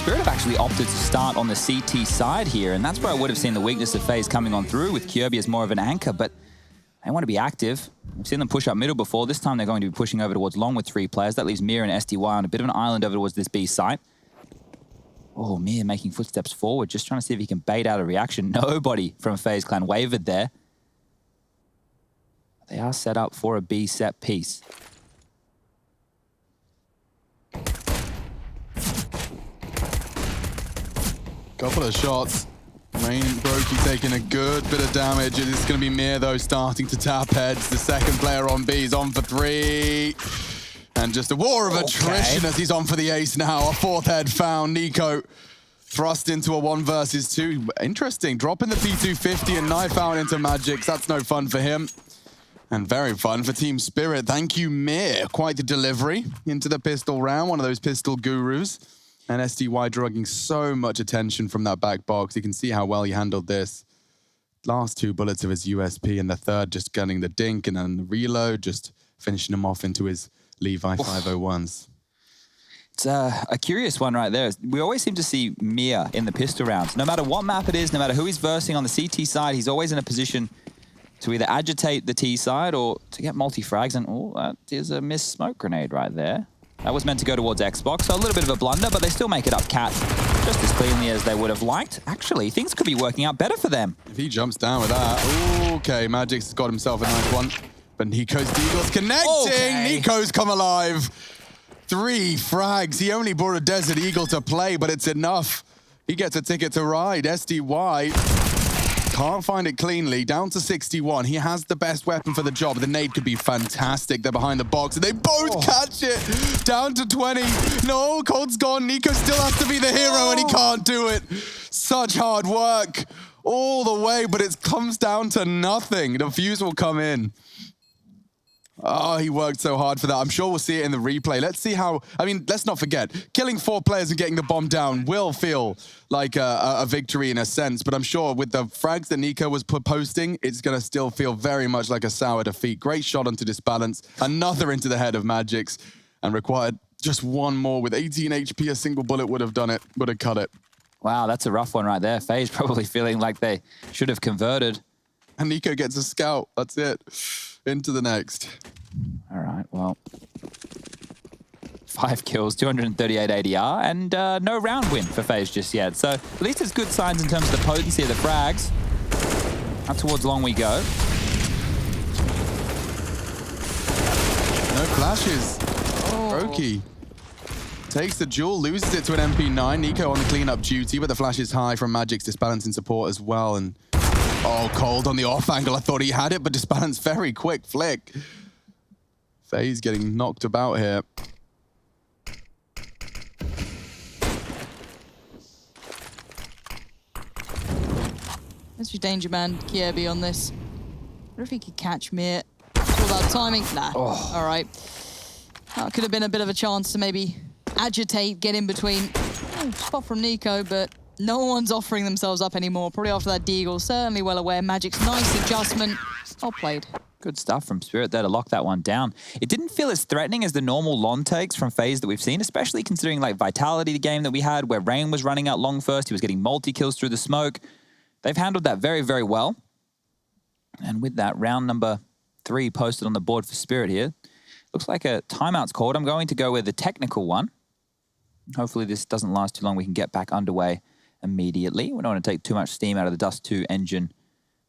Spirit have actually opted to start on the CT side here, and that's where I would have seen the weakness of FaZe coming on through with Kirby as more of an anchor, but they want to be active. We've seen them push up middle before. This time they're going to be pushing over towards long with 3 players. That leaves Mir and SDY on a bit of an island over towards this B site. Oh, Mir making footsteps forward, just trying to see if he can bait out a reaction. Nobody from FaZe Clan wavered there. They are set up for a B set piece. Couple of shots. Rain Brokey taking a good bit of damage. It is going to be Mir, though, starting to tap heads. The second player on B is on for 3. And just a war of attrition as he's on for the ace now. A 4th head found. Nico thrust into a 1 versus 2. Interesting. Dropping the P250 and knife out into Magix. That's no fun for him. And very fun for Team Spirit. Thank you, Mir. Quite the delivery into the pistol round. One of those pistol gurus. And SDY drugging so much attention from that back box. You can see how well he handled this. Last 2 bullets of his USP, and the third just gunning the dink, and then the reload, just finishing him off into his Levi 501s. It's a curious one right there. We always seem to see Mir in the pistol rounds. No matter what map it is, no matter who he's versing on the CT side, he's always in a position to either agitate the T side or to get multi-frags. And oh, that is a missed smoke grenade right there. That was meant to go towards Xbox, so a little bit of a blunder, but they still make it up Cat just as cleanly as they would have liked. Actually, things could be working out better for them. If he jumps down with that, okay, Magix has got himself a nice one. But Nico's Deagle's connecting. Nico's come alive. 3 frags. He only brought a Desert Eagle to play, but it's enough. He gets a ticket to ride. SDY can't find it cleanly. Down to 61. He has the best weapon for the job. The nade could be fantastic. They're behind the box, and they both catch it. Down to 20. No, Cold's gone. Nico still has to be the hero, and he can't do it. Such hard work all the way, but it comes down to nothing. The fuse will come in. Oh, he worked so hard for that. I'm sure we'll see it in the replay. Let's see how... I mean, let's not forget, killing 4 players and getting the bomb down will feel like a victory in a sense, but I'm sure with the frags that Nico was posting, it's going to still feel very much like a sour defeat. Great shot onto Disbalance, another into the head of Magix, and required just 1 more. With 18 HP, a single bullet would have done it, would have cut it. Wow, that's a rough one right there. FaZe probably feeling like they should have converted. And Nico gets a scout. That's it. Into the next. All right, well, 5 kills, 238 ADR, and no round win for FaZe just yet. So at least it's good signs in terms of the potency of the frags. Up towards long we go. No flashes. Brokey takes the duel, loses it to an MP9. Nico on the cleanup duty, but the flash is high from Magix, Disbalancing support as well. And oh, Cold on the off angle. I thought he had it, but Disbalance very quick flick. FaZe getting knocked about here. That's your danger man, Kirby on this. I wonder if he could catch Mir. All that timing. Nah. Oh. All right. That could have been a bit of a chance to maybe agitate, get in between. Oh, spot from Nico, but no one's offering themselves up anymore. Probably after that Deagle. Certainly well aware. Magic's nice adjustment. Well played. Good stuff from Spirit there to lock that one down. It didn't feel as threatening as the normal long takes from FaZe that we've seen, especially considering like Vitality, the game that we had, where Rain was running out long first. He was getting multi-kills through the smoke. They've handled that very, very well. And with that, round number 3 posted on the board for Spirit here. Looks like a timeout's called. I'm going to go with the technical one. Hopefully this doesn't last too long. We can get back underway immediately. We don't want to take too much steam out of the Dust2 engine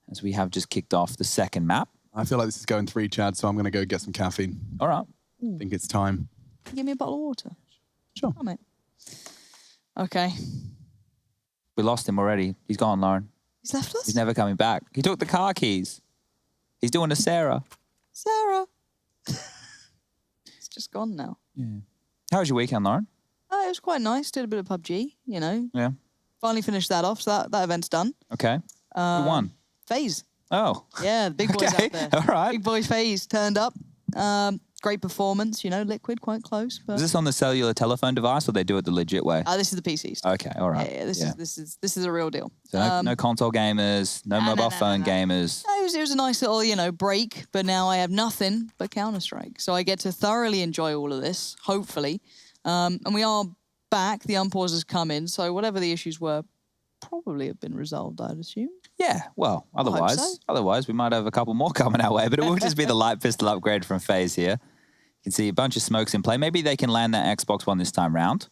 as we have just kicked off the second map. I feel like this is going 3, Chad, so I'm going to go get some caffeine. All right. I think it's time. Give me a bottle of water. Sure. Oh, mate. Okay. We lost him already. He's gone, Lauren. He's left us? He's never coming back. He took the car keys. He's doing a Sarah. Sarah. It's just gone now. Yeah. How was your weekend, Lauren? It was quite nice. Did a bit of PUBG, you know. Yeah. Finally finished that off, so that event's done. Okay. Who won? FaZe. Oh. Yeah, the big boys out there. All right. Big boys FaZe turned up. Great performance, you know, Liquid quite close. But... Is this on the cellular telephone device or they do it the legit way? This is the PCs. Okay, all right. Yeah, this is a real deal. So no console gamers, no mobile phone gamers. No, it was a nice little, you know, break, but now I have nothing but Counter-Strike. So I get to thoroughly enjoy all of this, hopefully. And we are back, the unpause has come in, so whatever the issues were, probably have been resolved, I'd assume. Yeah, well, so. otherwise we might have a couple more coming our way, but it will just be the light pistol upgrade from FaZe here. You can see a bunch of smokes in play. Maybe they can land that Xbox one this time round.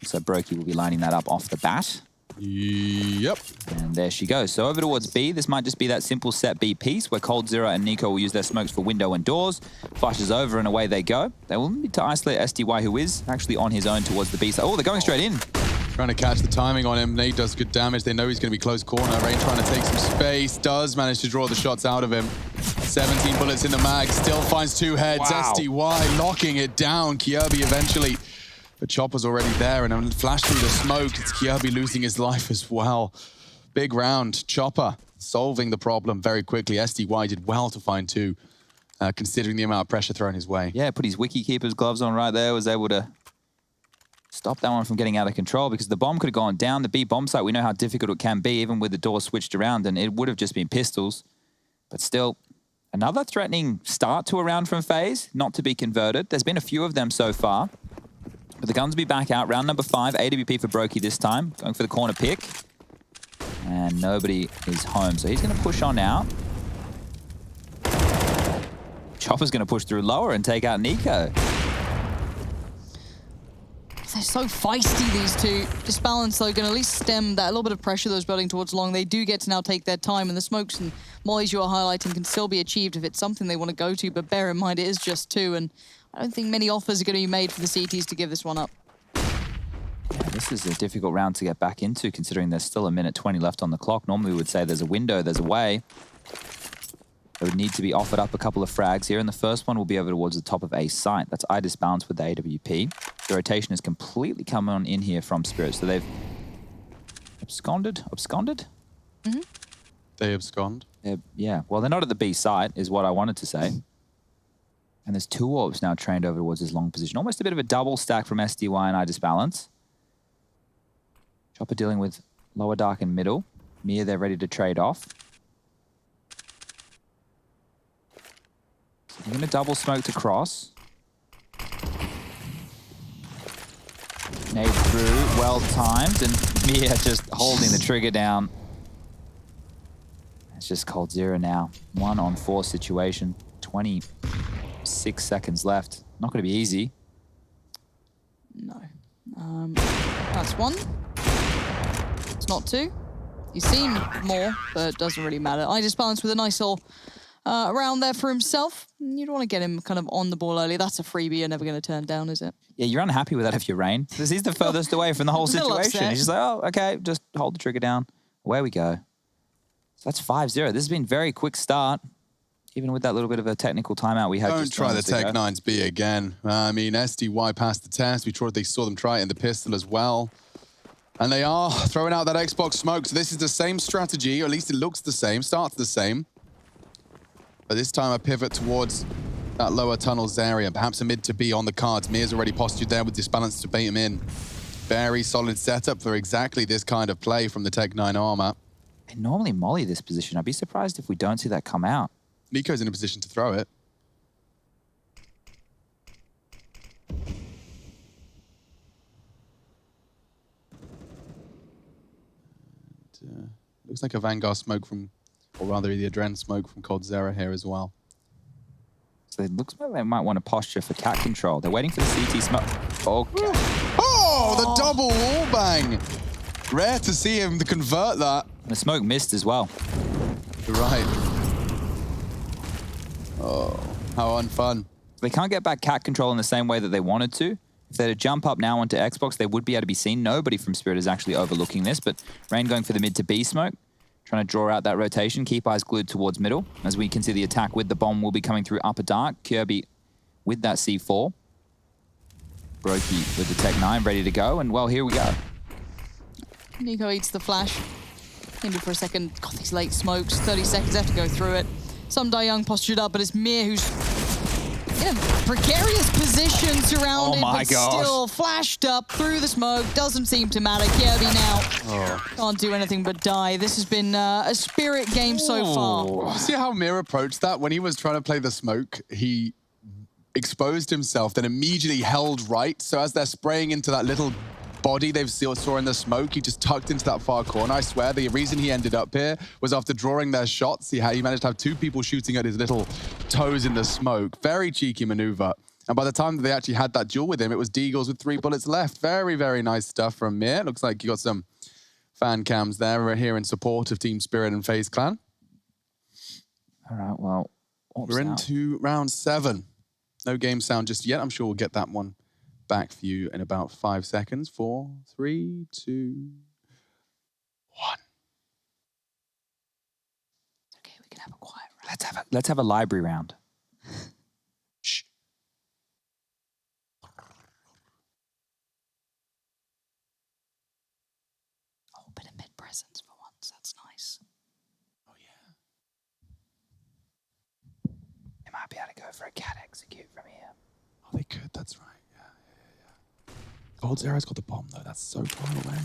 So Brokey will be lining that up off the bat. Yep. And there she goes. So over towards B. This might just be that simple set B piece where Cold Zero and Nico will use their smokes for window and doors. Flashes over and away they go. They will need to isolate SDY, who is actually on his own towards the B side. Oh, they're going straight in. Trying to catch the timing on him. Nate does good damage. They know he's going to be close corner. Rain trying to take some space. Does manage to draw the shots out of him. 17 bullets in the mag. Still finds 2 heads. Wow. SDY locking it down. Kirby eventually. But Chopper's already there, and a flash through the smoke. It's Kirby losing his life as well. Big round. Chopper solving the problem very quickly. SDY did well to find 2, considering the amount of pressure thrown his way. Yeah, put his Wiki Keeper's gloves on right there. Was able to stop that one from getting out of control because the bomb could have gone down. The B bomb site, we know how difficult it can be, even with the door switched around, and it would have just been pistols. But still, another threatening start to a round from FaZe, not to be converted. There's been a few of them so far. But the guns will be back out. Round number 5, AWP for Brokey this time. Going for the corner pick. And nobody is home. So he's going to push on out. Chopper's going to push through lower and take out Nico. They're so feisty, these two. Disbalance, though, going to at least stem that little bit of pressure those building towards long. They do get to now take their time, and the smokes and mollies you are highlighting can still be achieved if it's something they want to go to, but bear in mind it is just 2, and I don't think many offers are going to be made for the CTs to give this one up. Yeah, this is a difficult round to get back into, considering there's still 1:20 left on the clock. Normally we would say there's a window, there's a way. They would need to be offered up a couple of frags here, and the first one will be over towards the top of A site. That's I disbalance with the AWP. The rotation has completely come on in here from Spirit, so they've absconded? Mm-hmm. They abscond. Yeah, well, they're not at the B site, is what I wanted to say. And there's 2 orbs now trained over towards his long position. Almost a bit of a double stack from SDY and I disbalance. Chopper dealing with lower dark and middle. Mir, they're ready to trade off. I'm going to double smoke to cross. Nade through, well timed, and Mir just holding the trigger down. It's just Cold Zero now. 1-on-4 situation. 26 seconds left. Not going to be easy. No. That's 1. It's not 2. He's seen more, but it doesn't really matter. I just balanced with a nice little round there for himself. You don't want to get him kind of on the ball early. That's a freebie you're never going to turn down, is it? Yeah, you're unhappy with that if you're Rain. Because he's the furthest away from the whole situation. He's just like, oh, okay, just hold the trigger down. Away we go. So that's 5-0. This has been a very quick start. Even with that little bit of a technical timeout we had. Don't try the Tech 9's B again. I mean, SDY passed the test. They saw them try it in the pistol as well. And they are throwing out that Xbox smoke. So this is the same strategy, or at least it looks the same, starts the same. But this time a pivot towards that lower tunnels area. Perhaps a mid to B on the cards. Mir's already postured there with Disbalance to bait him in. Very solid setup for exactly this kind of play from the Tech 9 armor. They normally molly this position. I'd be surprised if we don't see that come out. Nico's in a position to throw it. And, looks like a Vanguard smoke from, or rather the Adren smoke from Cold Zero here as well. So it looks like they might want to posture for cat control. They're waiting for the CT smoke. Okay. Oh, the double wall bang. Rare to see him convert that. And the smoke missed as well. Right. Oh, how unfun. They can't get back cat control in the same way that they wanted to. If they were to jump up now onto Xbox, they would be able to be seen. Nobody from Spirit is actually overlooking this, but Rain going for the mid to B smoke, trying to draw out that rotation, keep eyes glued towards middle. As we can see, the attack with the bomb will be coming through upper dark. Kirby with that C4. Brokey with the Tech 9 ready to go, and well, here we go. Nico eats the flash. Hindered for a second. Got these late smokes. 30 seconds left to go through it. Some Die Young postured up, but it's Mir who's in a precarious position, surrounded, but still flashed up through the smoke. Doesn't seem to matter. Kirby now can't do anything but die. This has been a Spirit game so far. See how Mir approached that? When he was trying to play the smoke, he exposed himself, then immediately held right. So as they're spraying into that little body they've saw in the smoke, he just tucked into that far corner. I swear the reason he ended up here was after drawing their shots. He managed to have 2 people shooting at his little toes in the smoke. Very cheeky maneuver. And by the time that they actually had that duel with him, it was Deagles with 3 bullets left. Very, very nice stuff from Mir. Looks like you got some fan cams there. We're here in support of Team Spirit and FaZe Clan. All right, well, we're into round 7. No game sound just yet. I'm sure we'll get that one back for you in about 5 seconds. 4, 3, 2, 1. Okay, we can have a quiet round. Let's have a library round. Shh. A bit of mid presence for once. That's nice. Oh yeah. They might be able to go for a cat execute from here. Oh, they could. That's right. Yeah. Gold Zero's got the bomb though. That's so far away.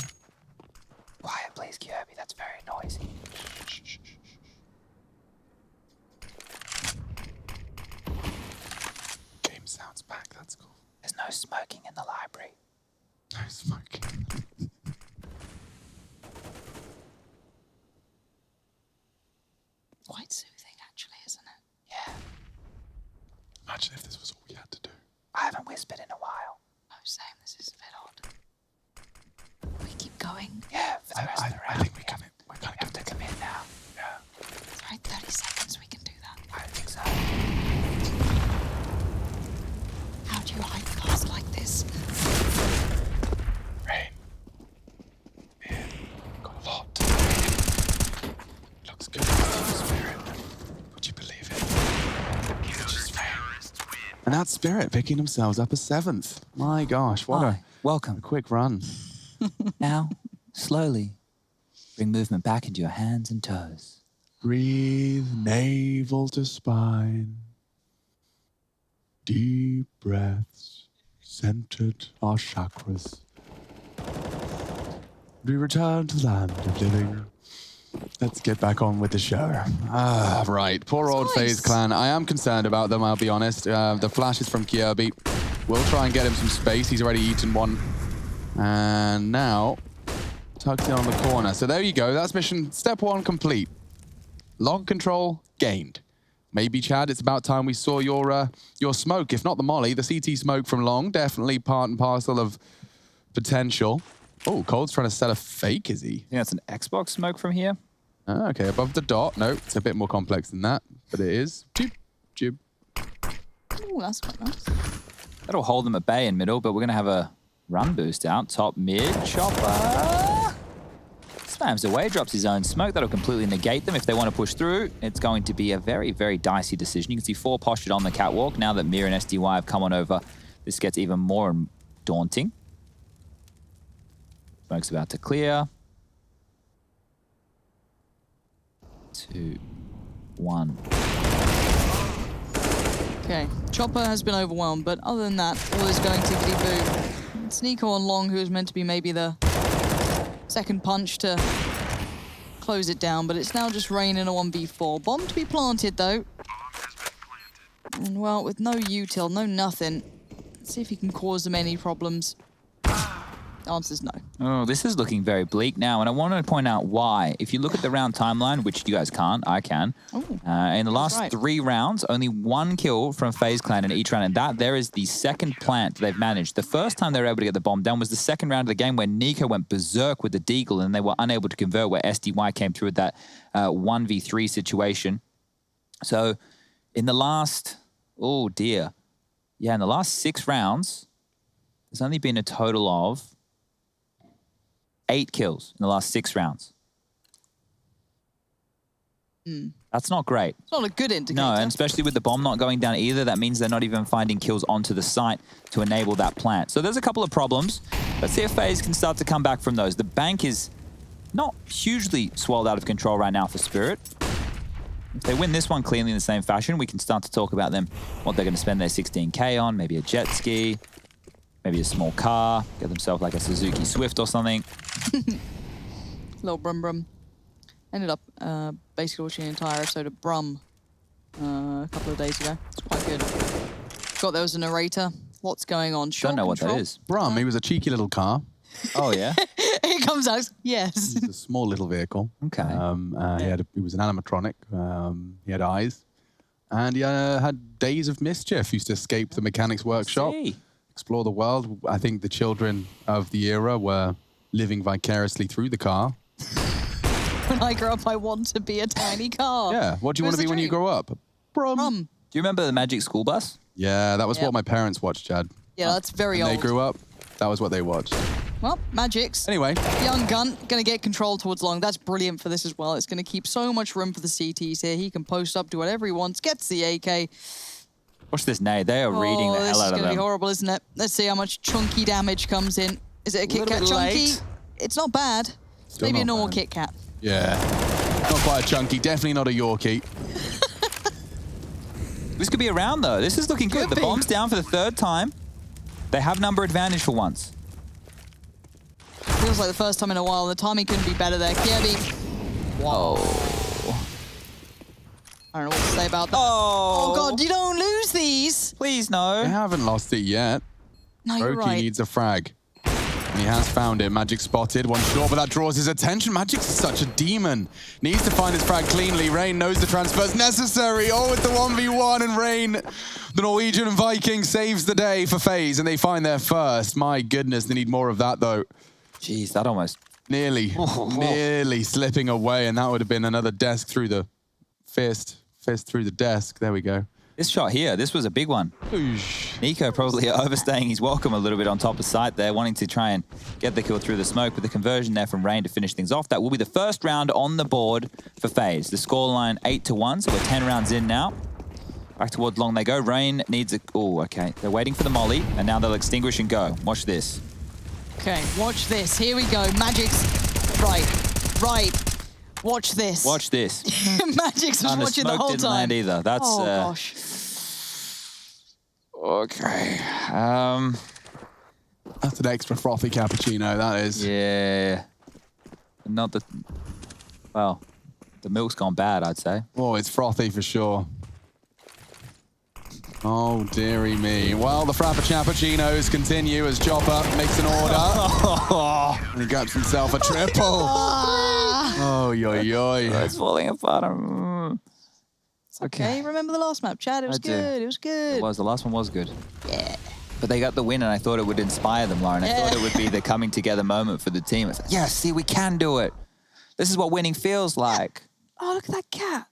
Quiet, please, Kirby. That's very noisy. Shh. Game sounds back. That's cool. There's no smoking in the library. No smoking. Quite soothing, actually, isn't it? Yeah. Imagine if this was all we had to do. I haven't whispered in a while. No, same. This is a bit odd. We keep going. Yeah, for the rest of the round. I think we have to commit now. Yeah. It's right, 30 seconds. We can do that. I don't think so. How do you hide cast like this? Rain. Yeah. Got a lot. Looks good. Spirit. Would you believe it? Just Rain. And that's Spirit picking themselves up a 7th. My gosh, what a Welcome. quick run. Now, slowly, bring movement back into your hands and toes. Breathe navel to spine. Deep breaths, centered our chakras. We return to the land of living. Let's get back on with the show. Right. Poor old FaZe Clan. I am concerned about them, I'll be honest. The flashes from Kirby. We'll try and get him some space. He's already eaten one. And now, tucked in on the corner. So there you go. That's mission step 1 complete. Long control gained. Maybe, Chad, it's about time we saw your smoke. If not the molly, the CT smoke from Long. Definitely part and parcel of potential. Oh, Cold's trying to set a fake, is he? Yeah, it's an Xbox smoke from here. Okay, above the dot. No, it's a bit more complex than that, but it is. Jib. Ooh, that's quite nice. That'll hold them at bay in middle, but we're going to have a run boost out. Top mid. Chopper. Slams away, drops his own smoke. That'll completely negate them if they want to push through. It's going to be a very, very dicey decision. You can see 4 postured on the catwalk. Now that Mir and SDY have come on over, this gets even more daunting. Smoke's about to clear. 2, 1. Okay, Chopper has been overwhelmed, but other than that, all is going tickety-boo. It's Nico on Long, who is meant to be maybe the second punch to close it down, but it's now just Rain in a 1v4. Bomb to be planted, though. And, well, with no util, no nothing. Let's see if he can cause them any problems. The answer's no. Oh, this is looking very bleak now, and I wanted to point out why. If you look at the round timeline, which you guys can't, I can. In the last 3 rounds, only 1 kill from FaZe Clan in each round, and that there is the second plant they've managed. The first time they were able to get the bomb down was the second round of the game where Nico went berserk with the deagle, and they were unable to convert, where SDY came through with that 1v3 situation. So in the last, oh dear. Yeah, in the last 6 rounds, there's only been a total of 8 kills in the last 6 rounds. That's not great. It's not a good indicator. No, and especially with the bomb not going down either, that means they're not even finding kills onto the site to enable that plant. So there's a couple of problems. Let's see if FaZe can start to come back from those. The bank is not hugely swelled out of control right now for Spirit. If they win this one cleanly in the same fashion, we can start to talk about them, what they're going to spend their 16K on, maybe a jet ski, maybe a small car, get themselves like a Suzuki Swift or something. Little Brum Brum. Ended up basically watching an entire episode of Brum a couple of days ago. It's quite good. forgot there was a narrator. What's going on? Don't know what that is. Brum, he was a cheeky little car. Oh, yeah? It comes out, yes. It's a small little vehicle. Okay. He was an animatronic. He had eyes. And he had days of mischief. Used to escape the mechanics workshop, explore the world. I think the children of the era were living vicariously through the car. When I grow up, I want to be a tiny car. Yeah. What do you want to be when you grow up? Brum. Brum. Do you remember the Magic School Bus? Yeah, that was what my parents watched, Chad. Yeah, that's very When old. they grew up, that was what they watched. Well, Magic's. Anyway. Young gun, going to get control towards long. That's brilliant for this as well. It's going to keep so much room for the CTs here. He can post up, do whatever he wants, gets the AK. Watch this nade. They are reading the hell out of them. This is going to be horrible, isn't it? Let's see how much chunky damage comes in. Is it a Kit Kat chunky? Late. It's not bad. Still Maybe a not normal bad. Kit Kat. Yeah. Not quite a chunky. Definitely not a Yorkie. This could be a round, though. This is looking good. The bomb's down for the 3rd time. They have number advantage for once. Feels like the first time in a while. The timing couldn't be better there. Kirby. Whoa. I don't know what to say about that. Oh. Oh, God, you don't lose these. Please, They no. haven't lost it yet. No, you're Roki right. needs a frag. And he has found it. Magic spotted. One short, but that draws his attention. Magic's such a demon. Needs to find his frag cleanly. Rain knows the transfer's necessary. Oh, it's the 1v1, and Rain, the Norwegian Viking, saves the day for FaZe, and they find their first. My goodness, they need more of that, though. Jeez, that almost... Nearly slipping away, and that would have been another desk through the fist through the desk. There we go. This shot here, this was a big one. Nico probably overstaying his welcome a little bit on top of site there, wanting to try and get the kill through the smoke, with the conversion there from Rain to finish things off. That will be the first round on the board for FaZe. The scoreline 8-1, so we're 10 rounds in now. Back towards long they go. Rain needs a... Oh, okay. They're waiting for the molly, and now they'll extinguish and go. Watch this. Okay, watch this. Here we go. Magic's... Right. Watch this. Watch this. Magic's was watching the whole didn't time. land either. That's... Oh, gosh. Okay. That's an extra frothy cappuccino, that is. Yeah. Not the... Well, the milk's gone bad, I'd say. Oh, it's frothy for sure. Oh, dearie me. Well, the Frappuccinos continue as Chopper makes an order. And he grabs himself a triple. Oh, yo, yo. It's falling apart. Okay, remember the last map, Chad? It was good. It was good. It was. The last one was good. Yeah. But they got the win, and I thought it would inspire them, Lauren. I thought it would be the coming together moment for the team. It's like, yes, see, we can do it. This is what winning feels like. Oh, look at that cat.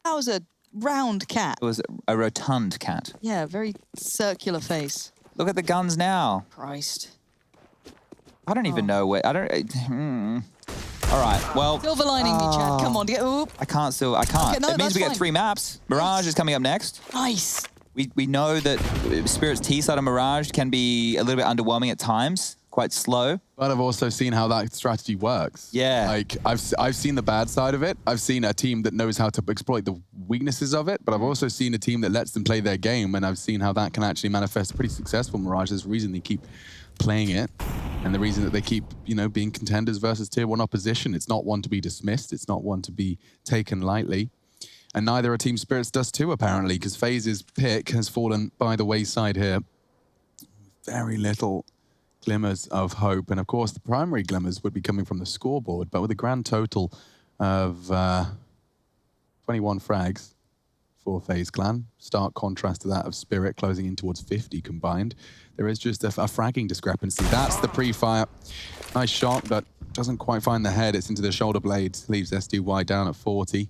That was a round cat. It was a rotund cat. Yeah, very circular face. Look at the guns now. Christ. I don't even know where. I don't. All right. Well. Silver lining me, Chad. Come on. Oop. I can't still. I can't. Okay, no, it means we that's get fine. 3 maps. Mirage is coming up next. Nice. We know that Spirit's T-side of Mirage can be a little bit underwhelming at times. Quite slow. But I've also seen how that strategy works. Yeah. Like, I've seen the bad side of it. I've seen a team that knows how to exploit the weaknesses of it, but I've also seen a team that lets them play their game, and I've seen how that can actually manifest pretty successful Mirage. There's a reason they keep playing it, and the reason that they keep, you know, being contenders versus tier 1 opposition. It's not one to be dismissed. It's not one to be taken lightly. And neither are Team Spirit's Dust2, apparently, because FaZe's pick has fallen by the wayside here. Very little glimmers of hope. And of course, the primary glimmers would be coming from the scoreboard, but with a grand total of 21 frags for FaZe Clan, stark contrast to that of Spirit closing in towards 50 combined. There is just a fragging discrepancy. That's the pre-fire. Nice shot, but doesn't quite find the head. It's into the shoulder blades, leaves SDY down at 40.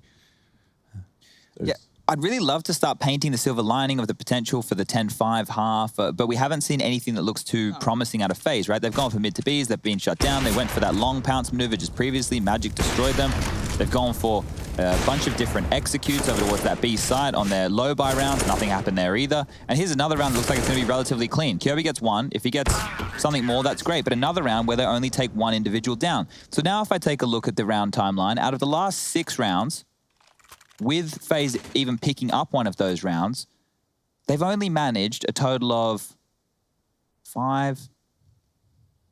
Yeah, I'd really love to start painting the silver lining of the potential for the 10-5 half, but we haven't seen anything that looks too promising out of FaZe, right? They've gone for mid to Bs, they've been shut down, they went for that long pounce maneuver just previously, Magic destroyed them. They've gone for a bunch of different executes over towards that B side on their low buy rounds, nothing happened there either. And here's another round that looks like it's going to be relatively clean. Kirby gets 1, if he gets something more, that's great, but another round where they only take 1 individual down. So now if I take a look at the round timeline, out of the last 6 rounds, with FaZe even picking up one of those rounds, they've only managed a total of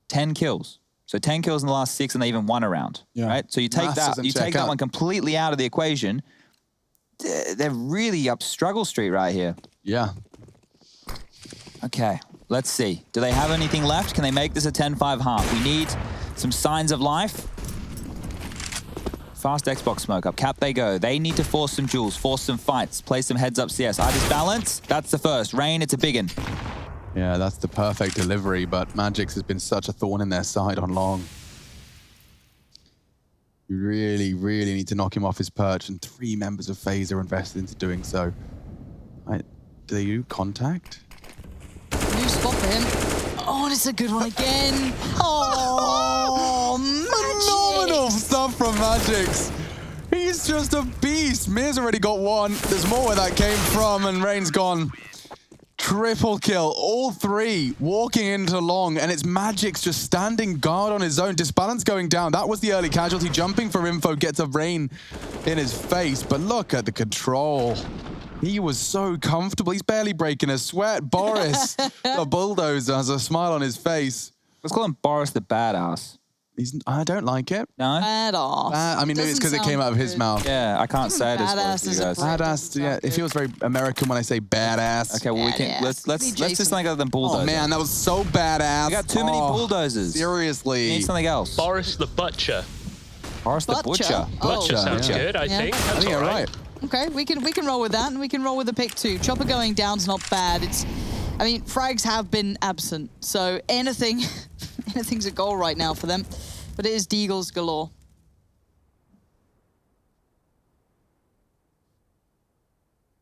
10 kills. So 10 kills in the last 6, and they even won a round, right? So you take Maths that, doesn't you take check that out. one completely out of the equation. they're really up struggle street right here. Yeah. Okay, let's see. Do they have anything left? Can they make this a 10-5 half? We need some signs of life. Fast Xbox smoke up. Cap they go. They need to force some duels, force some fights, play some heads up CS. I just balance. That's the first. Rain, it's a biggin. Yeah, that's the perfect delivery, but Magix has been such a thorn in their side on long. You really, really need to knock him off his perch, and 3 members of FaZe are invested into doing so. Do they do contact? New spot for him. Oh, and it's a good one again. Oh, Phenomenal stuff from Magix. He's just a beast. Mir's already got 1. There's more where that came from, and Rain's gone. Triple kill, all 3 walking into long, and it's Magix just standing guard on his own. Disbalance going down. That was the early casualty. Jumping for info, gets a Rain in his face, but look at the control. He was so comfortable. He's barely breaking a sweat. Boris, the bulldozer, has a smile on his face. Let's call him Boris the Badass. I don't like it. No? Badass. I mean, maybe it's because it came out of his mouth. Yeah, I can't say it as well Badass as you is a guys. brand. Badass, yeah. It feels very American when I say badass. Okay, well, we can, let's do something other than bulldozer. Oh, man, that was so badass. We got too many bulldozers. Seriously. We need something else. Boris the Butcher. Boris the Butcher. Butcher sounds yeah. good, I think. I That's think all you're right. right. Okay, we can roll with that, and we can roll with the pick too. Chopper going down's not bad. I mean, frags have been absent, so anything's a goal right now for them. But it is Deagles galore.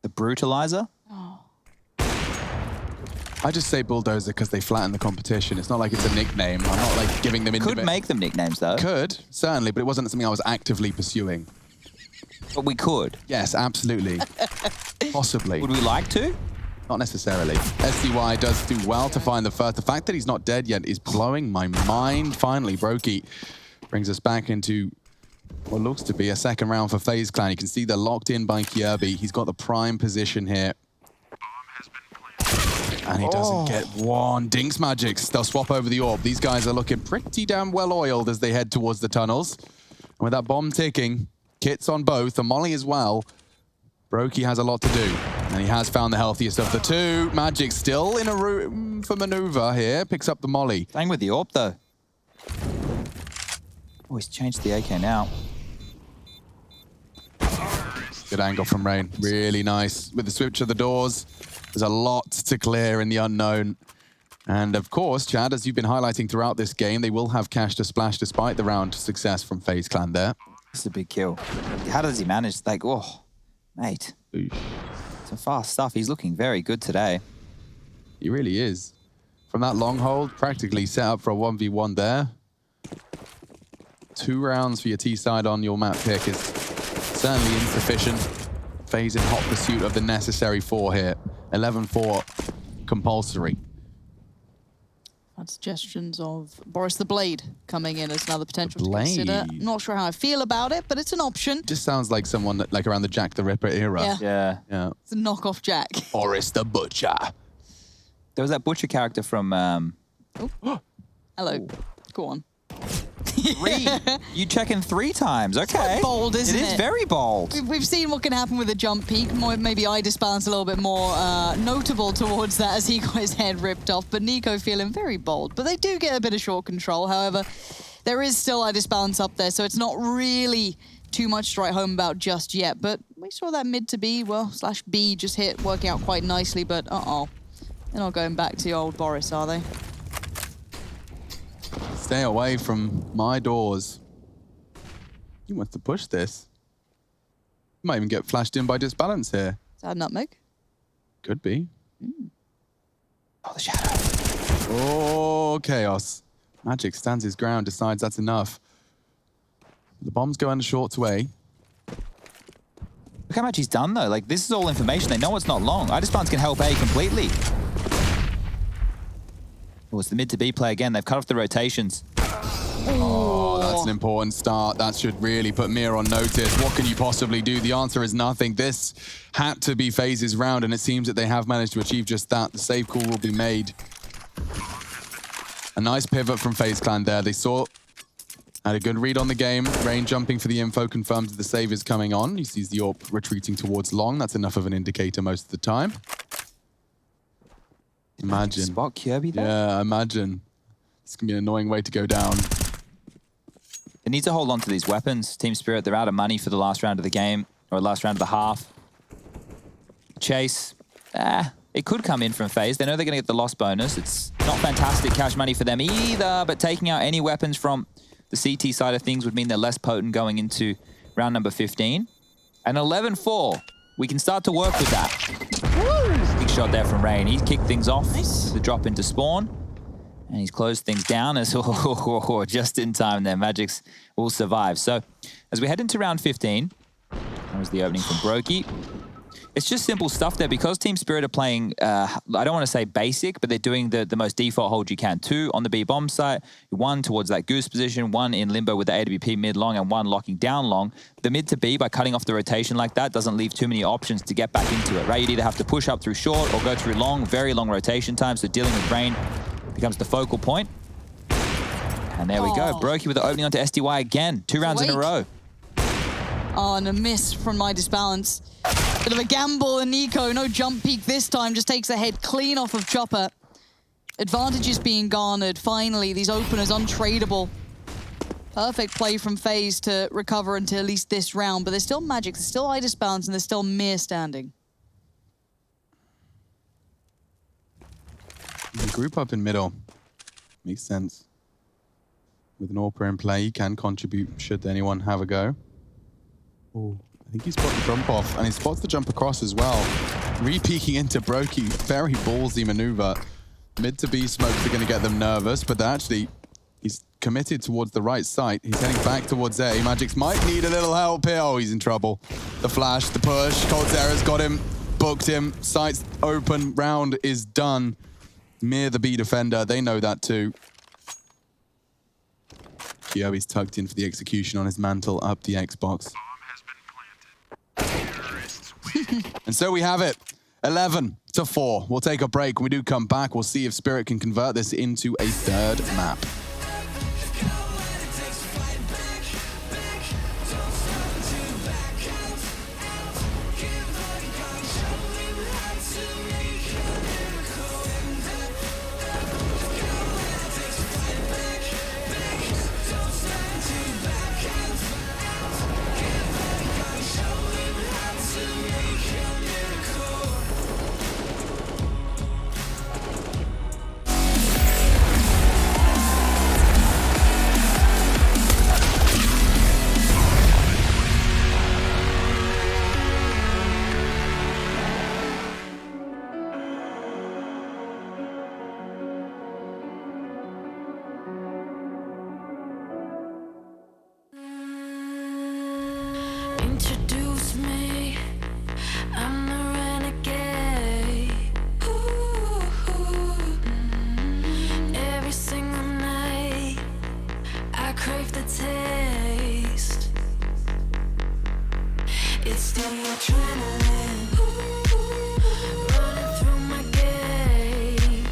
The Brutalizer? Oh. I just say bulldozer because they flatten the competition. It's not like it's a nickname. I'm not like giving them Could make them nicknames though. Could, certainly, but it wasn't something I was actively pursuing. But we could. Yes, absolutely. Possibly. Would we like to? Not necessarily. SDY does do well to find the first. The fact that he's not dead yet is blowing my mind. Finally, Brokey brings us back into what looks to be a second round for FaZe Clan. You can see they're locked in by Kierby. He's got the prime position here. And he doesn't get one. Dinks Magix. They'll swap over the orb. These guys are looking pretty damn well oiled as they head towards the tunnels. And with that bomb ticking, kits on both, and Molly as well, Brokey has a lot to do. And he has found the healthiest of the 2. Magix still in a room for maneuver here. Picks up the Molly. Staying with the orb though. Oh, he's changed the AK now. Good angle from Rain. Really nice. With the switch of the doors, there's a lot to clear in the unknown. And of course, Chad, as you've been highlighting throughout this game, they will have cash to splash despite the round success from FaZe Clan there. This is a big kill. How does he manage? Like, oh, mate. Oosh. Some fast stuff. He's looking very good today. He really is. From that long hold, practically set up for a 1v1 there. 2 rounds for your T-side on your map pick is certainly insufficient. FaZe in hot pursuit of the necessary 4 here. 11-4 compulsory. Had suggestions of Boris the Blade coming in as another potential to Blade. consider. Not sure how I feel about it, but it's an option. Just sounds like someone that, like around the Jack the Ripper era. Yeah. Yeah. It's a knockoff Jack. Boris the Butcher. There was that Butcher character from... Hello. Go on. 3. You checking 3 times. Okay. Bold, isn't it? It is very bold. We've seen what can happen with a jump peak. Maybe I disbalance a little bit more notable towards that as he got his head ripped off. But Nico feeling very bold. But they do get a bit of short control. However, there is still I disbalance up there, so it's not really too much to write home about just yet. But we saw that mid to B, well, /B just hit, working out quite nicely. But they're not going back to old Boris, are they? Stay away from my doors. He wants to push this. Might even get flashed in by disbalance here. Is that a nutmeg? Could be. Oh, the shadow. Oh, chaos. Magic stands his ground, decides that's enough. The bombs go under short's way. Look how much he's done, though. Like, this is all information. They know it's not long. iDisbalance can help A completely. Oh, it's the mid to B play again. They've cut off the rotations. Oh, that's an important start. That should really put Mir on notice. What can you possibly do? The answer is nothing. This had to be FaZe's round, and it seems that they have managed to achieve just that. The save call will be made. A nice pivot from FaZe Clan there. They saw Had a good read on the game. Rain jumping for the info confirms the save is coming on. He sees the AWP retreating towards long. That's enough of an indicator most of the time. Imagine. Spot Kirby there? Yeah, imagine. It's going to be an annoying way to go down. They need to hold on to these weapons. Team Spirit, they're out of money for the last round of the game, or last round of the half. Chase, it could come in from FaZe. They know they're going to get the loss bonus. It's not fantastic cash money for them either, but taking out any weapons from the CT side of things would mean they're less potent going into round number 15. And 11-4, we can start to work with that. Woo! Big shot there from Rain. He's kicked things off. Nice. The drop into spawn. And he's closed things down as just in time there. Magix will survive. So as we head into round 15, that was the opening from Brokey. It's just simple stuff there because Team Spirit are playing, I don't want to say basic, but they're doing the most default hold you can. 2 on the B bomb site, 1 towards that goose position, 1 in limbo with the AWP mid long, and 1 locking down long. The mid to B, by cutting off the rotation like that, doesn't leave too many options to get back into it, right? You'd either have to push up through short or go through long, very long rotation time, so dealing with Rain becomes the focal point. And there we go. Brokey with the opening onto SDY again. 2 rounds in a row. Oh, and a miss from my disbalance. Bit of a gamble, and Nico, no jump peek this time, just takes the head clean off of Chopper. Advantages being garnered. Finally, these openers untradeable. Perfect play from FaZe to recover until at least this round, but there's still Magic, there's still iDisbalance, and there's still Mir standing. The group up in middle. Makes sense. With an AWP in play, he can contribute should anyone have a go. Oh, I think he spotted the jump off, and he spots the jump across as well. Re-peeking into Brokey, very ballsy maneuver. Mid to B smokes are going to get them nervous, but he's committed towards the right site. He's heading back towards A. Magix might need a little help here. Oh, he's in trouble. The flash, the push. Coldzera's got him, booked him. Site's open, round is done. Mir, the B defender, they know that too. Kyobe's tucked in for the execution on his mantle up the Xbox. And so we have it, 11-4. We'll take a break. When we do come back, we'll see if Spirit can convert this into a 3rd map. Introduce me, I'm the renegade. Ooh, every single night, I crave the taste. It's the adrenaline running through my gate.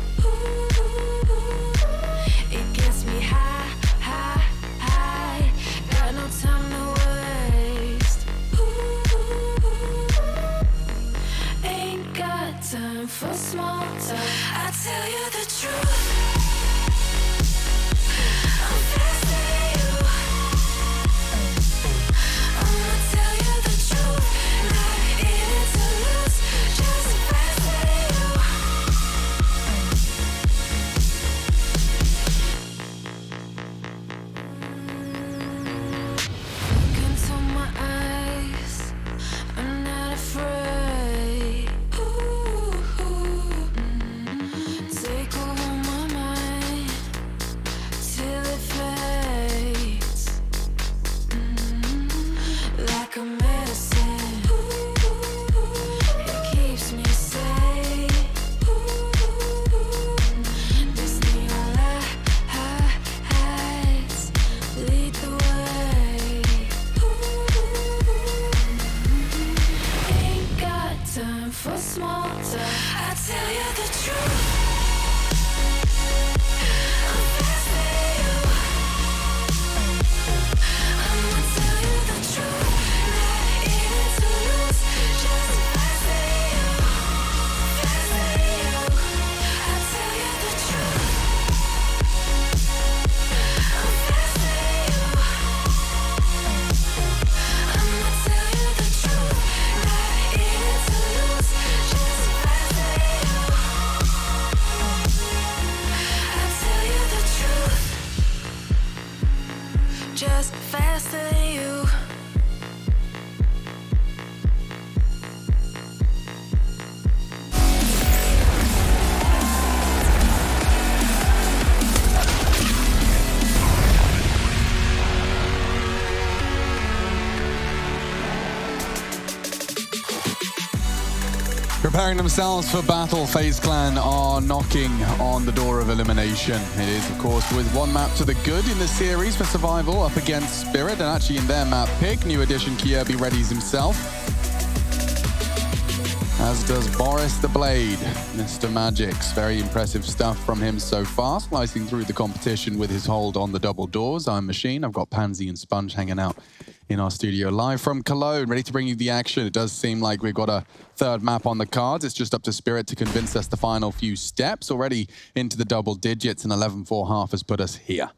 It gets me high, high, high. Got no time to waste. Ain't got time for small talk. I tell you the truth. I'm fascinated you. I'ma tell you the truth. Not in it to lose, just fascinated you. Look into my eyes, I'm not afraid. Take over my mind till it fades. Like a medicine, it keeps me safe. This neon lights lead the way. Ain't got time for small talk. I tell you the truth. I'm fascinated you. Preparing themselves for battle, FaZe Clan are knocking on the door of elimination. It is, of course, with one map to the good in the series for survival up against Spirit, and actually in their map pick, new addition Kirby readies himself. As does Boris the Blade, Mr. Magix. Very impressive stuff from him so far, slicing through the competition with his hold on the double doors. I'm Machine. I've got Pansy and Sponge hanging out in our studio live from Cologne, ready to bring you the action. It does seem like we've got a third map on the cards. It's just up to Spirit to convince us the final few steps. Already into the double digits, and 11-4 half has put us here.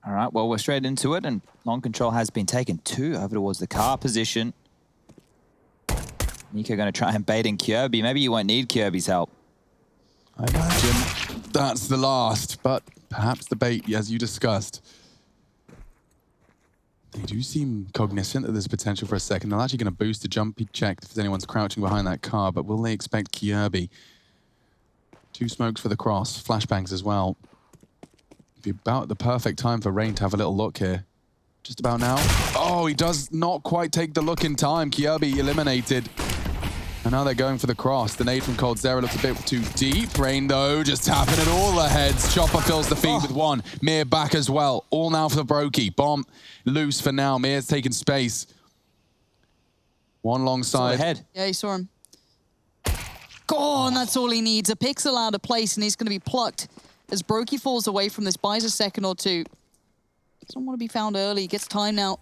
All right, well, we're straight into it, and long control has been taken too over towards the car position. Nico going to try and bait in Kirby. Maybe you won't need Kirby's help. I imagine that's the last, but perhaps the bait, as you discussed. They do seem cognizant that there's potential for a second. They're actually going to boost the jump check if anyone's crouching behind that car, but will they expect Kirby? 2 smokes for the cross, flashbangs as well. It'd be about the perfect time for Rain to have a little look here. Just about now. Oh, he does not quite take the look in time. Kirby eliminated. And now they're going for the cross. The nade from coldzera looks a bit too deep. Rain, though, just tapping at all the heads. Chopper fills the feed with one. Mir back as well. All now for the Brokey. Bomb loose for now. Mir's taking space. One long side. Ahead. Yeah, he saw him. Gone, that's all he needs. A pixel out of place, and he's going to be plucked as Brokey falls away from this, buys a second or two. Doesn't want to be found early. He gets time now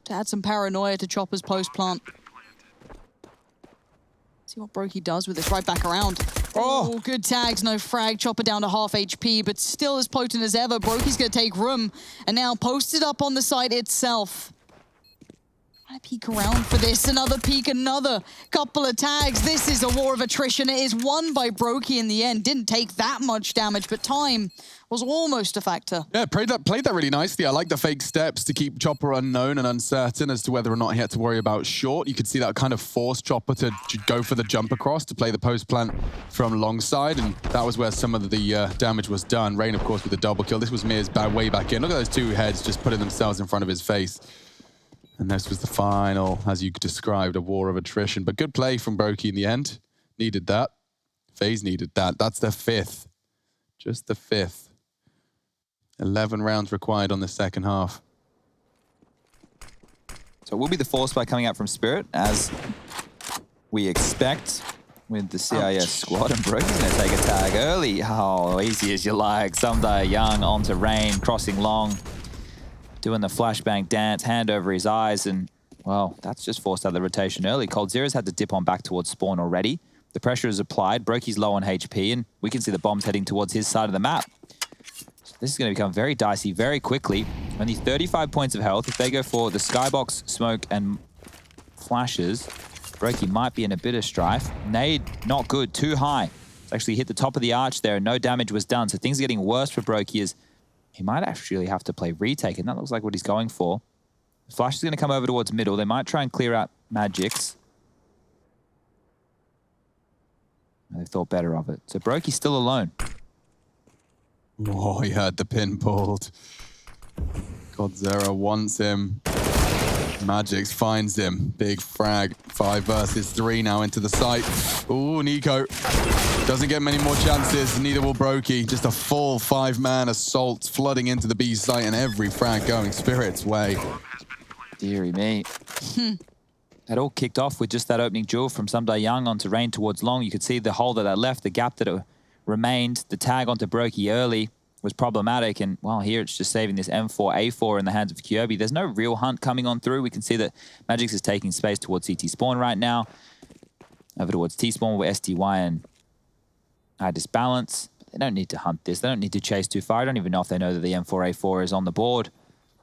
to add some paranoia to Chopper's post-plant. See what Brokey does with this, right back around. Oh, good tags, no frag. Chopper down to half HP, but still as potent as ever. Brokey's going to take room, and now posted up on the site itself. Trying to peek around for this, another peek, another couple of tags. This is a war of attrition. It is won by Brokey in the end. Didn't take that much damage, but time was almost a factor. Yeah, played that really nicely. I like the fake steps to keep Chopper unknown and uncertain as to whether or not he had to worry about short. You could see that kind of forced Chopper to go for the jump across to play the post plant from long side, and that was where some of the damage was done. Rain, of course, with the double kill. This was Mir's way back in. Look at those 2 heads just putting themselves in front of his face. And this was the final, as you described, a war of attrition. But good play from Brokey in the end. Needed that. FaZe needed that. That's the 5th. Just the 5th. 11 rounds required on the second half. So it will be the force spike coming out from Spirit, as we expect with the CIS squad. And Brokey's going to take a tag early. Oh, easy as you like. Someday Young onto Rain, crossing long. Doing the flashbang dance, hand over his eyes, and, well, that's just forced out of the rotation early. coldzera's had to dip on back towards spawn already. The pressure is applied. Brokey's low on HP, and we can see the bombs heading towards his side of the map. So this is going to become very dicey very quickly. Only 35 points of health. If they go for the skybox, smoke, and flashes, Brokey might be in a bit of strife. Nade, not good, too high. It's actually hit the top of the arch there, and no damage was done. So things are getting worse for Brokey as he might actually have to play retake, and that looks like what he's going for. Flash is going to come over towards middle. They might try and clear out Magix. They thought better of it. So Brokey's still alone. Oh, he had the pin pulled. coldzera wants him. Magix finds him. Big frag. 5 versus 3 now into the site. Ooh, Nico doesn't get many more chances. Neither will Brokey. Just a full 5-man assault flooding into the B site, and every frag going Spirit's way. Deary me. That all kicked off with just that opening duel from Someday Young onto Rain towards long. You could see the hole that left, the gap that it remained. The tag onto Brokey early was problematic, and, well, here it's just saving this M4A4 in the hands of Kirby. There's no real hunt coming on through. We can see that Magix is taking space towards CT spawn right now. Over towards T spawn with STY and Disbalance. They don't need to hunt this. They don't need to chase too far. I don't even know if they know that the M4A4 is on the board.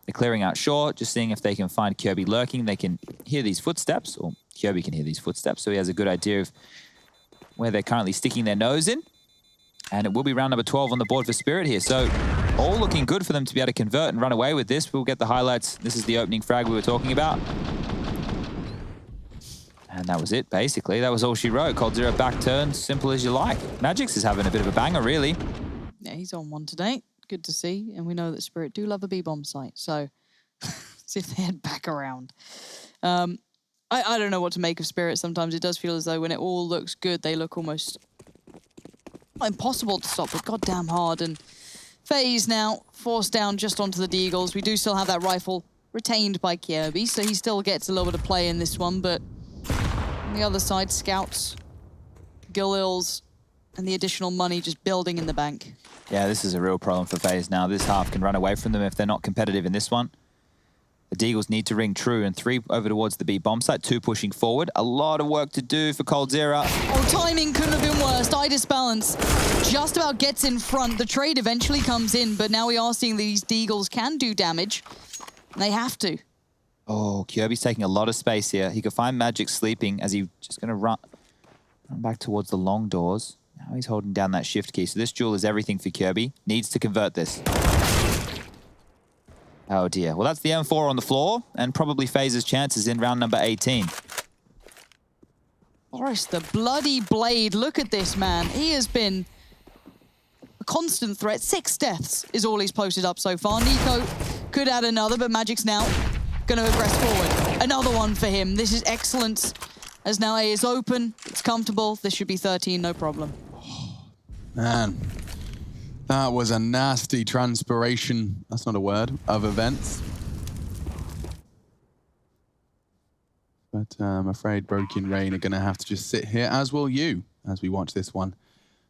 They're clearing out short, just seeing if they can find Kirby lurking. They can hear these footsteps, or Kirby can hear these footsteps, so he has a good idea of where they're currently sticking their nose in. And it will be round number 12 on the board for Spirit here. So all looking good for them to be able to convert and run away with this. We'll get the highlights. This is the opening frag we were talking about. And that was it, basically. That was all she wrote. coldzera back turn, simple as you like. Magix is having a bit of a banger, really. Yeah, he's on one today. Good to see. And we know that Spirit do love a B-bomb site. So see if they head back around. I don't know what to make of Spirit sometimes. It does feel as though when it all looks good, they look almost impossible to stop, but goddamn hard. And FaZe now forced down just onto the Deagles. We do still have that rifle retained by Kirby, so he still gets a little bit of play in this one, but on the other side, Scouts, Galils, and the additional money just building in the bank. Yeah, this is a real problem for FaZe now. This half can run away from them if they're not competitive in this one. The Deagles need to ring true, and 3 over towards the B bomb site, 2 pushing forward. A lot of work to do for coldzera. Oh, timing couldn't have been worse. Idis Balance just about gets in front. The trade eventually comes in, but now we are seeing these Deagles can do damage. And they have to. Oh, Kirby's taking a lot of space here. He could find Magic sleeping as he's just going to run back towards the long doors. Now he's holding down that shift key. So this duel is everything for Kirby. Needs to convert this. Oh dear. Well, that's the M4 on the floor, and probably FaZe's chances in round number 18. Boris, the bloody blade. Look at this, man. He has been a constant threat. 6 deaths is all he's posted up so far. Nico could add another, but Magic's now going to aggress forward. Another one for him. This is excellent. As now A is open, it's comfortable. This should be 13, no problem. Man, that was a nasty transpiration, that's not a word, of events. But I'm afraid Brokey and Rain are going to have to just sit here, as will you, as we watch this one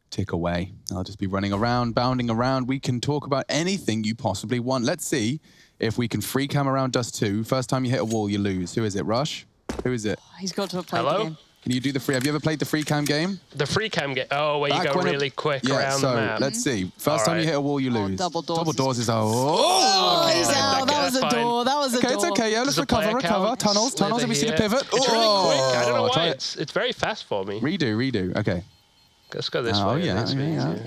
tick away. I'll just be running around, bounding around. We can talk about anything you possibly want. Let's see if we can free cam around Dust2. First time you hit a wall, you lose. Who is it, Rush? Who is it? He's got to have played the game. Can you do the free? Have you ever played the free cam game? The free cam game. Oh, where you go really quick around the map. Let's see. First time you hit a wall, you lose. Double doors. Double doors is a... He's out. That was a door. That was a door. Okay, it's okay. Yeah, let's recover. Tunnels. Have we seen a pivot? It's really quick. I don't know why. It's very fast for me. Redo. Okay. Let's go this way. Oh, yeah.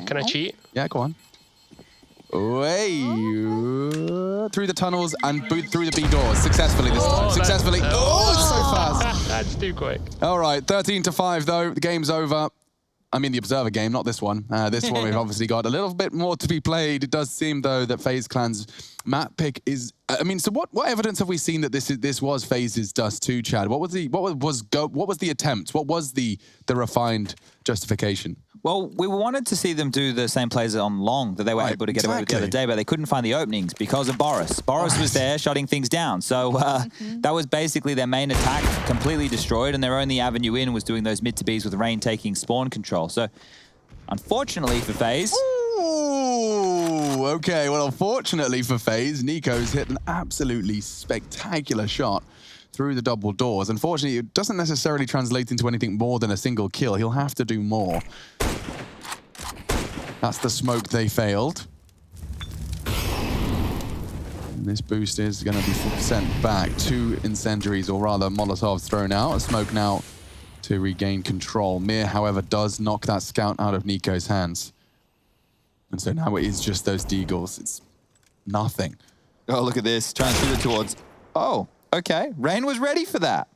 Can I cheat? Yeah, go on. Way through the tunnels and boot through the B doors successfully this time. Successfully. It's so fast. That's too quick. All right, 13-5 though. The game's over. I mean the Observer game, not this one. This one we've obviously got a little bit more to be played. It does seem though that FaZe Clan's map pick is. I mean, so what evidence have we seen that this was FaZe's Dust2, Chad? What was the attempt? What was the refined justification? Well, we wanted to see them do the same plays on long that they were able to get away with the other day, but they couldn't find the openings because of Boris. Boris was there shutting things down. So that was basically their main attack, completely destroyed, and their only avenue in was doing those mid to Bs with Rain taking spawn control. So unfortunately for FaZe... Ooh, okay, well, unfortunately for FaZe, Nico's hit an absolutely spectacular shot through the double doors. Unfortunately, it doesn't necessarily translate into anything more than a single kill. He'll have to do more. That's the smoke they failed. And this boost is going to be sent back. 2 incendiaries, or rather Molotovs thrown out. A smoke now to regain control. Mir, however, does knock that scout out of Nico's hands. And so now it is just those Deagles. It's nothing. Oh, look at this. Transfer it towards... Oh. Okay, Rain was ready for that.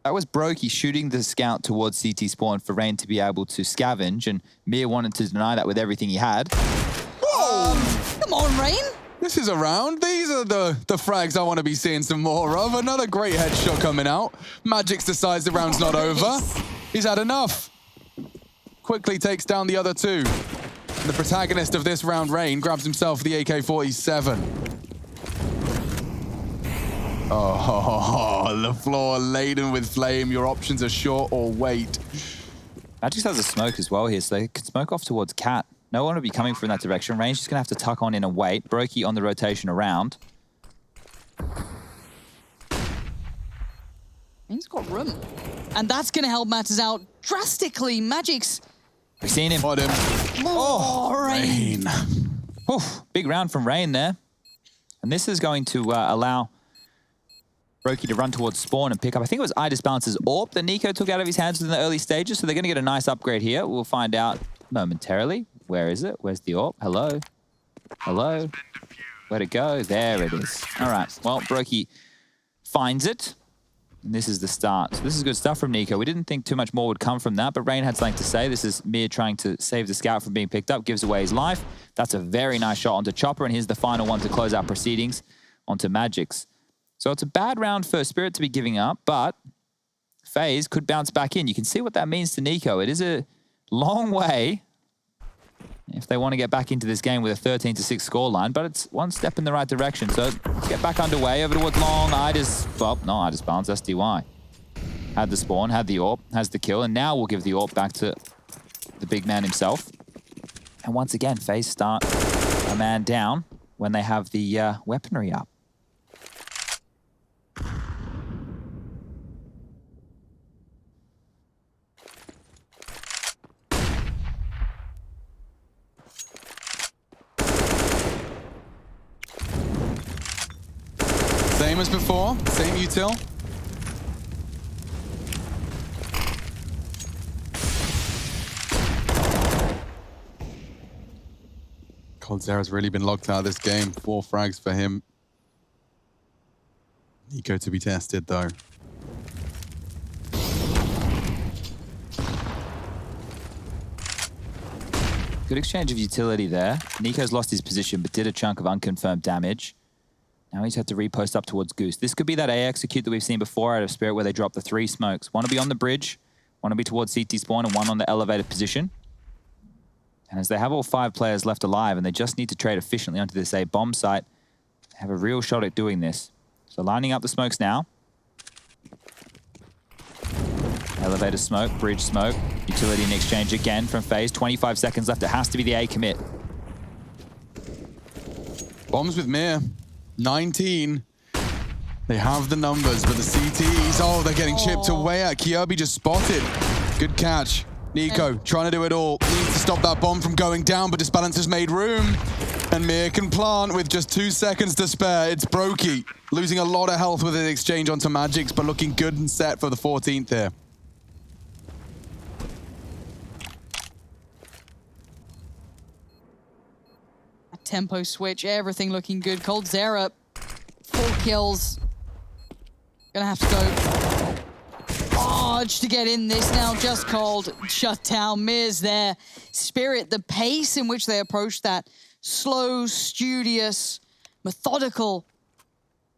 That was Brokey shooting the scout towards CT spawn for Rain to be able to scavenge, and Mir wanted to deny that with everything he had. Come on, Rain. This is a round. These are the frags I want to be seeing some more of. Another great headshot coming out. Magix decides the round's not over. He's had enough. Quickly takes down the other 2. The protagonist of this round, Rain, grabs himself the AK-47. Oh, the floor laden with flame. Your options are short or wait. Magix has a smoke as well here, so they could smoke off towards Cat. No one will be coming from that direction. Rain's just going to have to tuck on in and wait. Brokey on the rotation around. Rain's got room. And that's going to help matters out drastically. Magic's... We've seen him. Got him. Oh, Rain. Oof, big round from Rain there. And this is going to allow Brokey to run towards spawn and pick up. I think it was Idis Balance's AWP that Nico took out of his hands in the early stages, so they're going to get a nice upgrade here. We'll find out momentarily. Where is it? Where's the AWP? Hello? Hello? Where'd it go? There it is. All right. Well, Brokey finds it. And this is the start. So this is good stuff from Nico. We didn't think too much more would come from that, but Rain had something to say. This is Mir trying to save the scout from being picked up, gives away his life. That's a very nice shot onto Chopper, and here's the final one to close out proceedings onto Magix. So it's a bad round for Spirit to be giving up, but FaZe could bounce back in. You can see what that means to Nico. It is a long way if they want to get back into this game with a 13-6 scoreline, but it's one step in the right direction. So let's get back underway over towards long. I just bounced SDY. Had the spawn, had the AWP, has the kill, and now we'll give the AWP back to the big man himself. And once again, FaZe start a man down when they have the weaponry up. Same as before, same util. coldzera's really been locked out of this game. 4 frags for him. Nico to be tested though. Good exchange of utility there. Nico's lost his position, but did a chunk of unconfirmed damage. Now he's had to repost up towards Goose. This could be that A execute that we've seen before out of Spirit where they drop the 3 smokes. One to be on the bridge, one to be towards CT spawn, and one on the elevated position. And as they have all 5 players left alive and they just need to trade efficiently onto this A bomb site, they have a real shot at doing this. So lining up the smokes now. Elevator smoke, bridge smoke, utility in exchange again from FaZe. 25 seconds left. It has to be the A commit. Bombs with Mir. 19. They have the numbers, but the CTs, oh, they're getting chipped away at. Kirby just spotted. Good catch. Nico trying to do it all. Needs to stop that bomb from going down, but Disbalance has made room. And Mir can plant with just 2 seconds to spare. It's Brokey losing a lot of health with his exchange onto Magix, but looking good and set for the 14th here. Tempo switch, everything looking good. coldzera, 4 kills. Gonna have to go large to get in this now. Just Cold shut down. Mir's there. Spirit, the pace in which they approach that, slow, studious, methodical.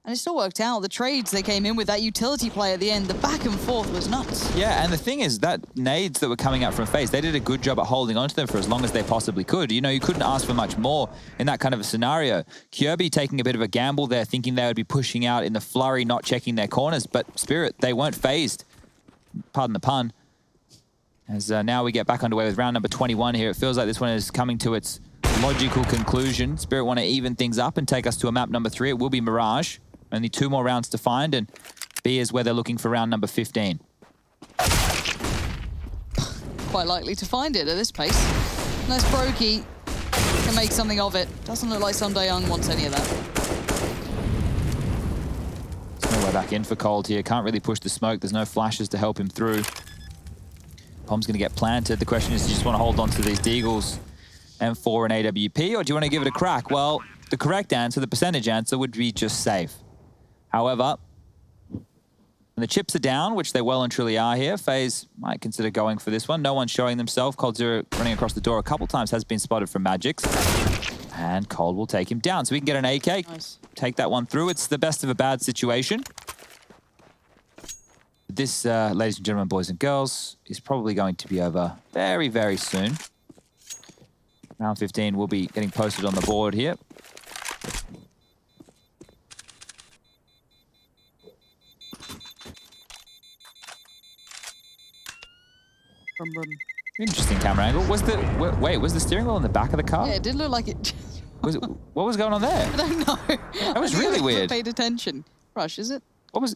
And it still worked out. The trades they came in with, that utility play at the end, the back and forth was nuts. Yeah, and the thing is that nades that were coming out from FaZe, they did a good job at holding onto them for as long as they possibly could. You know, you couldn't ask for much more in that kind of a scenario. Kirby taking a bit of a gamble there, thinking they would be pushing out in the flurry, not checking their corners. But Spirit, they weren't phased. Pardon the pun. As now we get back underway with round number 21 here. It feels like this one is coming to its logical conclusion. Spirit want to even things up and take us to a map number 3. It will be Mirage. Only 2 more rounds to find, and B is where they're looking for round number 15. Quite likely to find it at this pace. Unless Brokey can make something of it. Doesn't look like Young wants any of that. There's no way back in for Cold here. Can't really push the smoke. There's no flashes to help him through. Bomb's going to get planted. The question is, do you just want to hold on to these Deagles M4 and AWP, or do you want to give it a crack? Well, the correct answer, the percentage answer, would be just safe. However, when the chips are down, which they well and truly are here, FaZe might consider going for this one. No one's showing themselves. coldzera running across the door a couple times has been spotted from Magix. And Cold will take him down. So we can get an AK, nice. Take that one through. It's the best of a bad situation. This, ladies and gentlemen, boys and girls, is probably going to be over very, very soon. Round 15 will be getting posted on the board here. Interesting camera angle. Was the steering wheel in the back of the car? Yeah, it did look like it. What was going on there? I don't know. That was really weird. Paid attention. Rush, is it? What was?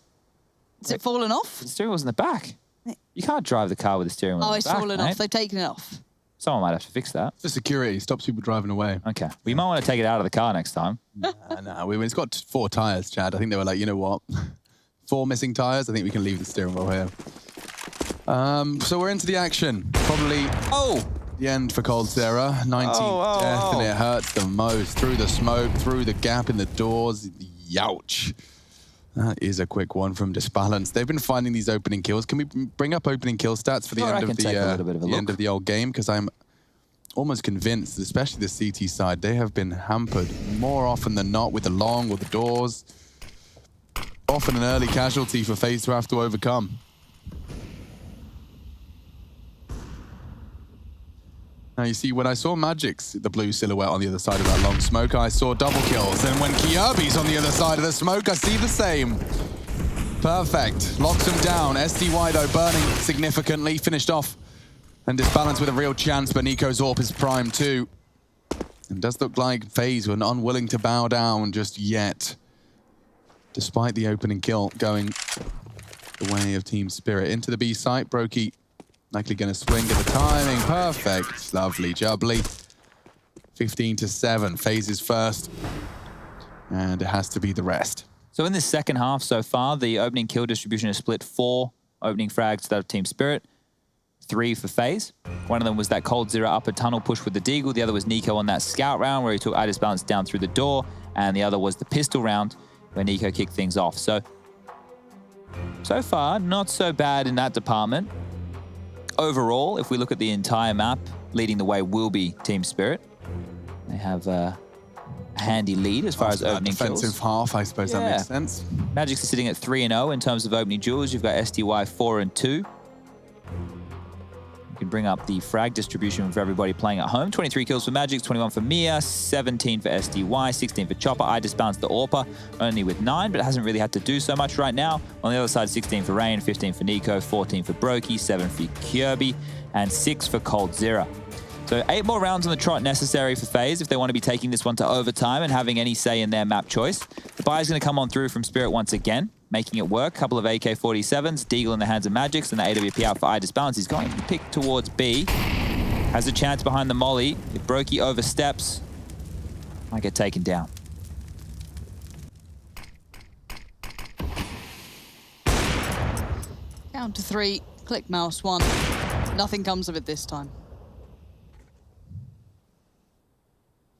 Is it fallen off? The steering wheel's in the back. You can't drive the car with the steering wheel. Oh, in the it's back, fallen off. They've taken it off. Someone might have to fix that. For security, stops people driving away. Okay. We might want to take it out of the car next time. Nah, it's got 4 tires, Chad. I think they were like, you know what? 4 missing tires. I think we can leave the steering wheel here. So we're into the action. Probably the end for coldzera. 19th death, and it hurts the most. Through the smoke, through the gap in the doors. Youch. That is a quick one from Disbalance. They've been finding these opening kills. Can we bring up opening kill stats for the end of the old game? Because I'm almost convinced, especially the CT side, they have been hampered more often than not with the long or the doors. often an early casualty for FaZe to have to overcome. Now you see, when I saw Magic's, the blue silhouette on the other side of that long smoke, I saw double kills. And when Kierby's on the other side of the smoke, I see the same. Perfect. Locks him down. SDY, though, burning significantly. Finished off and disbalanced with a real chance, but Nico's AWP is primed too. And does look like FaZe were unwilling to bow down just yet, despite the opening kill going the way of Team Spirit. Into the B site, Brokey likely going to swing at the timing. Perfect. Lovely jubbly. 15-7. FaZe is first. And it has to be the rest. So in this second half so far, the opening kill distribution is split 4 opening frags to that of Team Spirit, 3 for FaZe. One of them was that cold zero upper tunnel push with the Deagle. The other was Nico on that scout round where he took iDisbalance down through the door. And the other was the pistol round where Nico kicked things off. So far, not so bad in that department. Overall, if we look at the entire map, leading the way will be Team Spirit. They have a handy lead as far as opening kills. Defensive half, I suppose that makes sense. Magic's are sitting at 3-0 in terms of opening duels. You've got SDY 4-2. You can bring up the frag distribution for everybody playing at home. 23 kills for Magic, 21 for Mia, 17 for SDY, 16 for Chopper. iDisbalance the AWPer only with 9, but it hasn't really had to do so much right now. On the other side, 16 for Rain, 15 for Nico, 14 for Brokey, 7 for Kierby, and 6 for Cold Zero. So 8 more rounds on the trot necessary for FaZe if they want to be taking this one to overtime and having any say in their map choice. The buy is going to come on through from Spirit once again, making it work. Couple of AK-47s, Deagle in the hands of Magix, and the AWP out for iDisbalance. He's going to pick towards B. Has a chance behind the molly. If Brokey oversteps, might get taken down. Count to 3, click mouse 1. Nothing comes of it this time.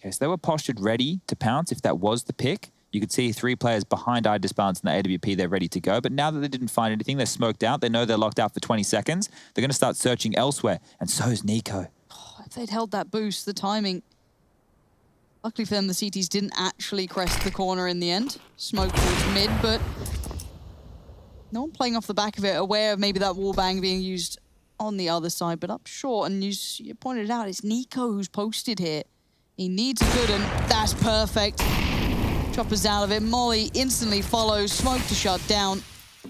Okay, so they were postured ready to pounce if that was the pick. You could see 3 players behind iDisbalance and the AWP, they're ready to go. But now that they didn't find anything, they're smoked out. They know they're locked out for 20 seconds. They're going to start searching elsewhere. And so is Nico. Oh, if they'd held that boost, the timing. Luckily for them, the CTs didn't actually crest the corner in the end. Smoke towards mid, but no one playing off the back of it, aware of maybe that wallbang being used on the other side, but up short. And you pointed out, it's Nico who's posted here. He needs a good one. That's perfect. Chopper's out of it. Molly instantly follows. Smoke to shut down.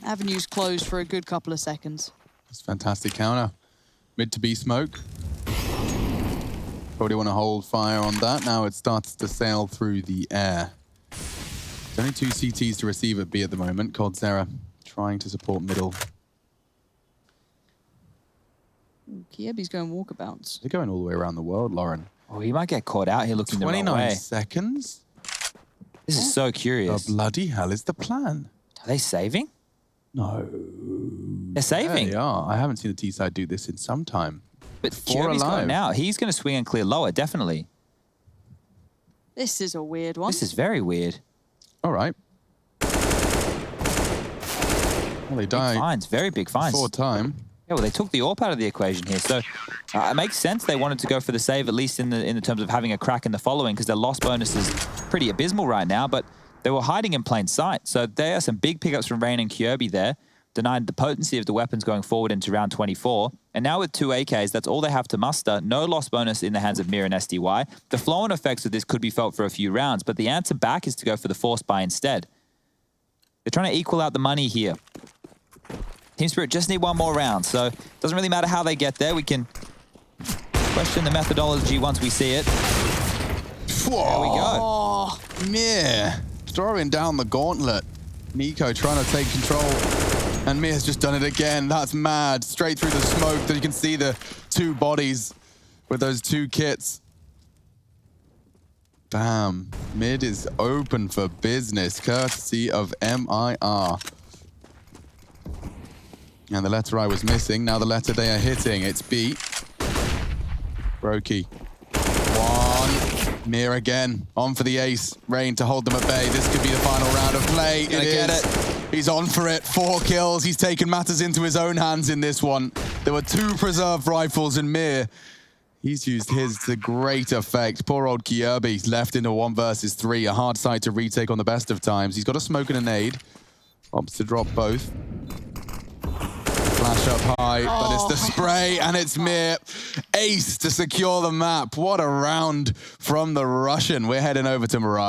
Avenue's closed for a good couple of seconds. That's fantastic counter. Mid to B smoke. Probably want to hold fire on that. Now it starts to sail through the air. There's only 2 CTs to receive at B at the moment. Cold Zera trying to support middle. Kierby's going walkabouts. They're going all the way around the world, Lauren. Oh, he might get caught out here looking the wrong way. 29 seconds? This is so curious. The bloody hell is the plan? Are they saving? No. They're saving. Yeah, they are. I haven't seen the T-side do this in some time. But Kierby's going out. He's going to swing and clear lower, definitely. This is a weird one. This is very weird. All right. Well, they die. Big fines, very big fines. 4 time. Yeah, well, they took the AWP out of the equation here, so it makes sense they wanted to go for the save, at least in the terms of having a crack in the following, because their loss bonus is pretty abysmal right now, but they were hiding in plain sight. So there are some big pickups from Rain and Kierby there, denied the potency of the weapons going forward into round 24. And now with 2 AKs, that's all they have to muster. No loss bonus in the hands of Mir and SDY. The flow-on effects of this could be felt for a few rounds, but the answer back is to go for the force buy instead. They're trying to equal out the money here. Team Spirit just need 1 more round, so it doesn't really matter how they get there. We can question the methodology once we see it. Whoa. There we go. Oh, Mir throwing down the gauntlet. Nico trying to take control, and Mir's just done it again. That's mad. Straight through the smoke. There you can see the 2 bodies with those 2 kits. Bam. Mid is open for business, courtesy of MIR. And the letter I was missing, now the letter they are hitting. It's B. Brokey. 1. Mir again. On for the ace. Rain to hold them at bay. This could be the final round of play. It is. He's on for it. 4 kills. He's taken matters into his own hands in this one. There were 2 preserved rifles, and Mir, he's used his to great effect. Poor old Kierby left into 1 versus 3. A hard side to retake on the best of times. He's got a smoke and a nade. Opts to drop both. Flash up high, but it's the spray, and it's Mir. Ace to secure the map. What a round from the Russian. We're heading over to Mirage.